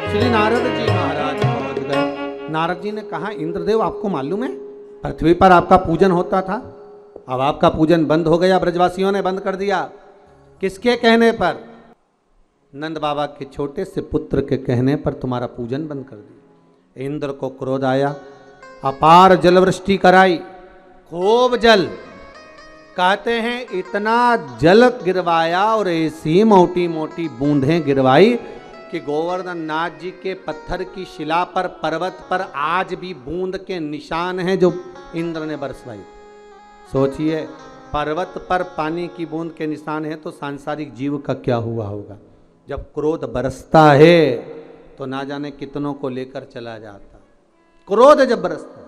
श्री नारद जी महाराज पहुंच गए। नारद जी ने कहा, इंद्रदेव आपको मालूम है पृथ्वी पर आपका पूजन होता था, अब आपका पूजन बंद हो गया, ब्रजवासियों ने बंद कर दिया। किसके कहने पर? नंद बाबा के छोटे से पुत्र के कहने पर तुम्हारा पूजन बंद कर दिया। इंद्र को क्रोध आया, अपार जलवृष्टि कराई, खूब जल, कहते हैं इतना जल गिरवाया और ऐसी मोटी मोटी बूंदें गिरवाई कि गोवर्धन नाथ जी के पत्थर की शिला पर, पर्वत पर आज भी बूंद के निशान हैं जो इंद्र ने बरसवाई। सोचिए, पर्वत पर पानी की बूंद के निशान है तो सांसारिक जीव का क्या हुआ होगा। जब क्रोध बरसता है तो ना जाने कितनों को लेकर चला जाता। क्रोध जब बरसता,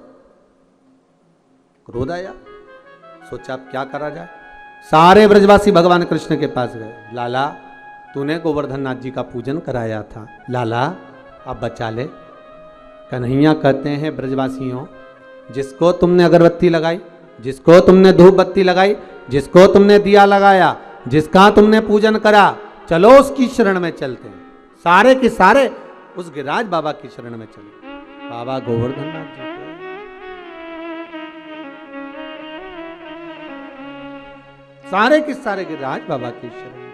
क्रोध आया, सोचा अब क्या करा जाए। सारे ब्रजवासी भगवान कृष्ण के पास गए। लाला, तूने गोवर्धन नाथ जी का पूजन कराया था, लाला अब बचा ले। कन्हैया कहते हैं, ब्रजवासियों, जिसको तुमने अगरबत्ती लगाई, जिसको तुमने धूप बत्ती लगाई, जिसको तुमने दिया लगाया, जिसका तुमने पूजन करा, चलो उसकी शरण में चलते हैं। सारे के सारे उस गिरिराज बाबा की शरण में चले। बाबा गोवर्धन नाथ जी सारे के सारे गिरिराज बाबा की शरण में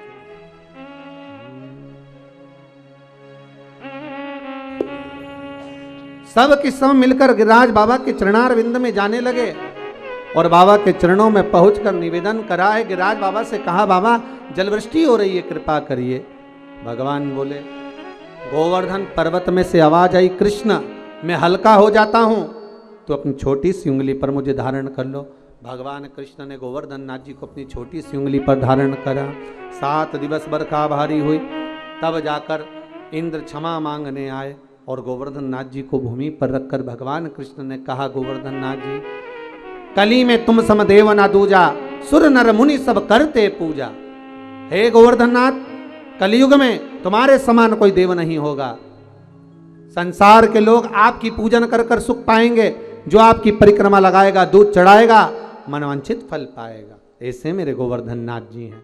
सब के सब मिलकर गिरिराज बाबा के चरणारविंद में जाने लगे और बाबा के चरणों में पहुंचकर निवेदन करा है। गिरिराज बाबा से कहा, बाबा जलवृष्टि हो रही है, कृपा करिए। भगवान बोले, गोवर्धन पर्वत में से आवाज आई, कृष्ण मैं हल्का हो जाता हूं तो अपनी छोटी सी उंगली पर मुझे धारण कर लो। भगवान कृष्ण ने गोवर्धन नाथ जी को अपनी छोटी सी उंगली पर धारण करा। 7 दिवस बरखा भारी हुई, तब जाकर इंद्र क्षमा मांगने आए और गोवर्धन नाथ जी को भूमि पर रखकर भगवान कृष्ण ने कहा, गोवर्धन नाथ जी, कली में तुम सम देव ना दूजा, सुर नर मुनि सब करते पूजा। हे गोवर्धन नाथ, कलयुग में तुम्हारे समान कोई देव नहीं होगा। संसार के लोग आपकी पूजन कर कर सुख पाएंगे, जो आपकी परिक्रमा लगाएगा, दूध चढ़ाएगा, मनवांछित फल पाएगा। ऐसे मेरे गोवर्धन नाथ जी हैं।